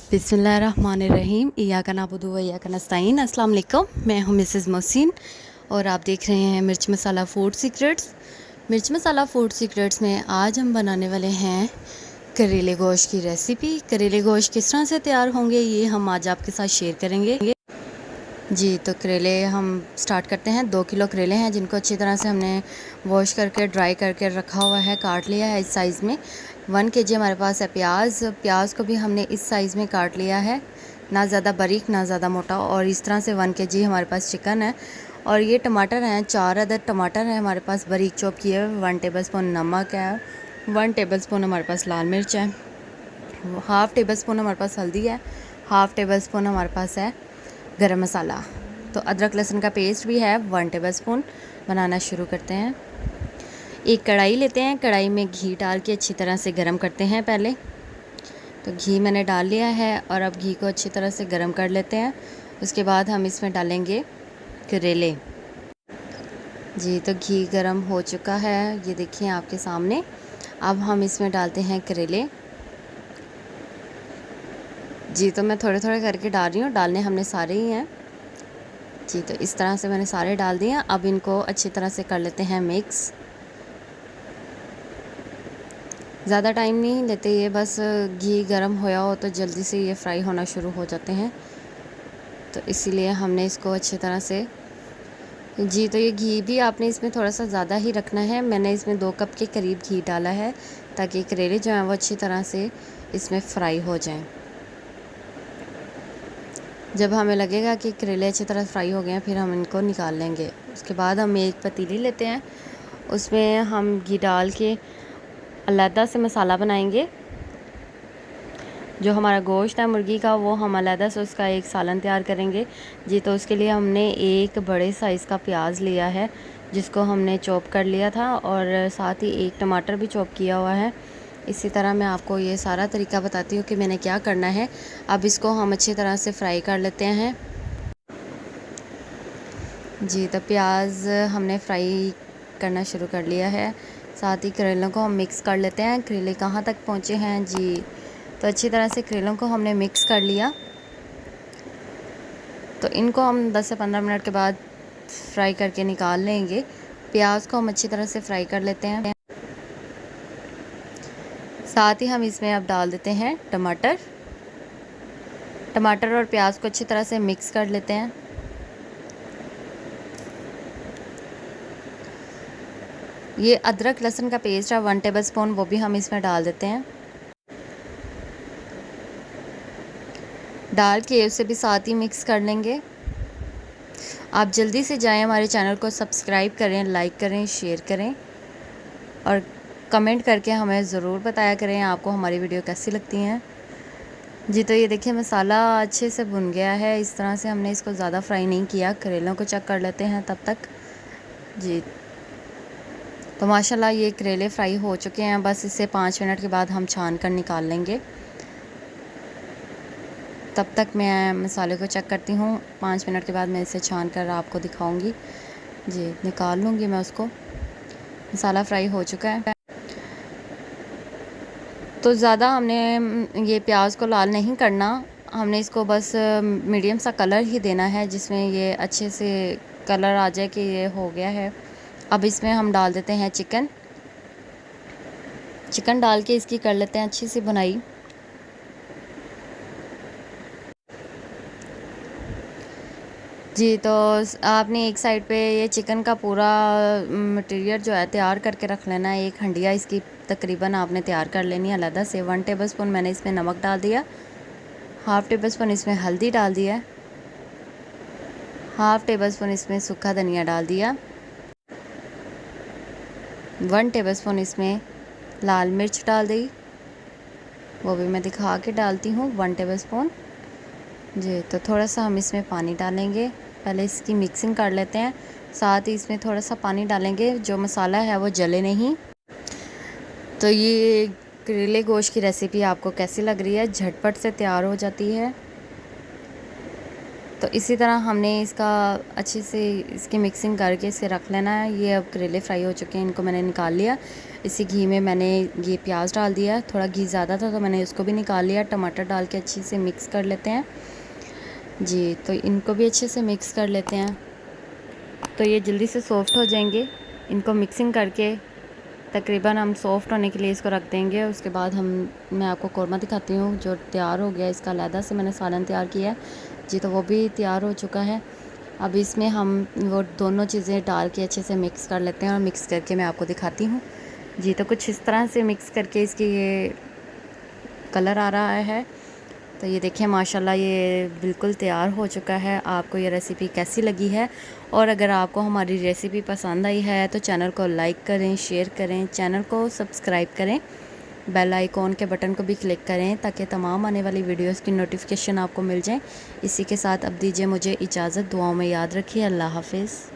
बिस्मिल्लाहिर्रहमानिर्रहीम इय्याका नअबुदु व इय्याका नस्तईन। अस्सलाम वालेकुम, मैं हूँ मिसेज़ मोहसिन और आप देख रहे हैं मिर्च मसाला फूड सीक्रेट्स। मिर्च मसाला फूड सीक्रेट्स में आज हम बनाने वाले हैं करेले गोश्त की रेसिपी। करेले गोश्त किस तरह से तैयार होंगे ये हम आज आपके साथ शेयर करेंगे। जी, तो करेले हम स्टार्ट करते हैं। 2 किलो करेले हैं जिनको अच्छी तरह से हमने वॉश करके ड्राई करके रखा हुआ है, काट लिया है इस साइज़ में। 1 केजी हमारे पास है प्याज को भी हमने इस साइज़ में काट लिया है, ना ज़्यादा बारीक ना ज़्यादा मोटा। और इस तरह से 1 केजी हमारे पास चिकन है। और ये टमाटर हैं, 4 अदद टमाटर हैं हमारे पास बारीक चॉप किए हुए। 1 टेबल स्पून नमक है, 1 टेबल स्पून हमारे पास लाल मिर्च है, हाफ़ टेबल स्पून हमारे पास हल्दी है, हाफ़ टेबल स्पून हमारे पास है गरम मसाला। तो अदरक लहसुन का पेस्ट भी है 1 टेबल स्पून। बनाना शुरू करते हैं। एक कढ़ाई लेते हैं, कढ़ाई में घी डाल के अच्छी तरह से गरम करते हैं पहले। तो घी मैंने डाल लिया है और अब घी को अच्छी तरह से गरम कर लेते हैं। उसके बाद हम इसमें डालेंगे करेले। जी, तो घी गरम हो चुका है, ये देखिए आपके सामने। अब हम इसमें डालते हैं करेले। जी, तो मैं थोड़े थोड़े करके डाल रही हूँ, डालने हमने सारे ही हैं। जी, तो इस तरह से मैंने सारे डाल दिए। अब इनको अच्छी तरह से कर लेते हैं मिक्स। ज़्यादा टाइम नहीं लेते ये, बस घी गरम होया हो तो जल्दी से ये फ्राई होना शुरू हो जाते हैं, तो इसीलिए हमने इसको अच्छी तरह से। जी, तो ये घी भी आपने इसमें थोड़ा सा ज़्यादा ही रखना है। मैंने इसमें 2 कप के करीब घी डाला है ताकि करेले जो हैं वो अच्छी तरह से इसमें फ्राई हो जाएं। जब हमें लगेगा कि करेले अच्छी तरह फ्राई हो गए हैं फिर हम इनको निकाल लेंगे। उसके बाद हम एक पतीली लेते हैं, उसमें हम घी डाल के अलहदा से मसाला बनाएंगे। जो हमारा गोश्त है मुर्गी का वो हम अलहदा से उसका एक सालन तैयार करेंगे। जी, तो उसके लिए हमने एक बड़े साइज़ का प्याज लिया है जिसको हमने चॉप कर लिया था, और साथ ही एक टमाटर भी चॉप किया हुआ है। इसी तरह मैं आपको ये सारा तरीका बताती हूँ कि मैंने क्या करना है। अब इसको हम अच्छी तरह से फ्राई कर लेते हैं। जी, तो प्याज हमने फ्राई करना शुरू कर लिया है। साथ ही करेलों को हम मिक्स कर लेते हैं। करेले कहाँ तक पहुँचे हैं जी, तो अच्छी तरह से करेलों को हमने मिक्स कर लिया। तो इनको हम 10 से 15 मिनट के बाद फ्राई करके निकाल लेंगे। प्याज को हम अच्छी तरह से फ्राई कर लेते हैं। साथ ही हम इसमें अब डाल देते हैं टमाटर और प्याज को अच्छी तरह से मिक्स कर लेते हैं। ये अदरक लहसुन का पेस्ट है 1 टेबल स्पून, वो भी हम इसमें डाल देते हैं। डाल के उसे भी साथ ही मिक्स कर लेंगे। आप जल्दी से जाएं, हमारे चैनल को सब्सक्राइब करें, लाइक करें, शेयर करें और कमेंट करके हमें ज़रूर बताया करें आपको हमारी वीडियो कैसी लगती हैं। जी, तो ये देखिए मसाला अच्छे से भुन गया है। इस तरह से हमने इसको ज़्यादा फ्राई नहीं किया। करेलों को चेक कर लेते हैं तब तक। जी, तो माशाल्लाह ये करेले फ्राई हो चुके हैं। बस इसे 5 मिनट के बाद हम छान कर निकाल लेंगे। तब तक मैं मसाले को चेक करती हूँ। 5 मिनट के बाद मैं इसे छान कर आपको दिखाऊंगी। जी, निकाल लूँगी मैं उसको। मसाला फ्राई हो चुका है। तो ज़्यादा हमने ये प्याज को लाल नहीं करना, हमने इसको बस मीडियम सा कलर ही देना है जिसमें ये अच्छे से कलर आ जाए कि ये हो गया है। अब इसमें हम डाल देते हैं चिकन डाल के इसकी कर लेते हैं अच्छी सी बुनाई। जी, तो आपने एक साइड पे ये चिकन का पूरा मटेरियल जो है तैयार करके रख लेना है। एक हंडिया इसकी तकरीबन आपने तैयार कर लेनी है अलहदा से। 1 टेबल स्पून मैंने इसमें नमक डाल दिया, हाफ़ टेबल स्पून इसमें हल्दी डाल दिया, हाफ़ टेबल स्पून इसमें सूखा धनिया डाल दिया, 1 टेबल स्पून इसमें लाल मिर्च डाल दी, वो भी मैं दिखा के डालती हूँ 1 टेबल स्पून। जी, तो थोड़ा सा हम इसमें पानी डालेंगे, पहले इसकी मिक्सिंग कर लेते हैं। साथ ही इसमें थोड़ा सा पानी डालेंगे, जो मसाला है वो जले नहीं। तो ये करेले गोश्त की रेसिपी आपको कैसी लग रही है? झटपट से तैयार हो जाती है। तो इसी तरह हमने इसका अच्छे से इसकी मिक्सिंग करके इसे रख लेना है। ये अब करेले फ्राई हो चुके हैं, इनको मैंने निकाल लिया। इसी घी में मैंने ये प्याज डाल दिया, थोड़ा घी ज़्यादा था तो मैंने इसको भी निकाल लिया। टमाटर डाल के अच्छे से मिक्स कर लेते हैं जी। तो इनको भी अच्छे से मिक्स कर लेते हैं, तो ये जल्दी से सॉफ़्ट हो जाएंगे। इनको मिक्सिंग करके तकरीबन हम सॉफ़्ट होने के लिए इसको रख देंगे। उसके बाद मैं आपको कौरमा दिखाती हूँ जो तैयार हो गया। इसका अलहदा से मैंने सालन तैयार किया है जी, तो वो भी तैयार हो चुका है। अब इसमें हम वो दोनों चीज़ें डाल के अच्छे से मिक्स कर लेते हैं और मिक्स करके मैं आपको दिखाती हूँ जी। तो कुछ इस तरह से मिक्स करके इसकी ये कलर आ रहा है। तो ये देखिए माशाल्लाह ये बिल्कुल तैयार हो चुका है। आपको ये रेसिपी कैसी लगी है, और अगर आपको हमारी रेसिपी पसंद आई है तो चैनल को लाइक करें, शेयर करें, चैनल को सब्सक्राइब करें, बेल आइकॉन के बटन को भी क्लिक करें ताकि तमाम आने वाली वीडियोस की नोटिफिकेशन आपको मिल जाए। इसी के साथ अब दीजिए मुझे इजाज़त। दुआओं में याद रखिए। अल्लाह हाफ़िज़।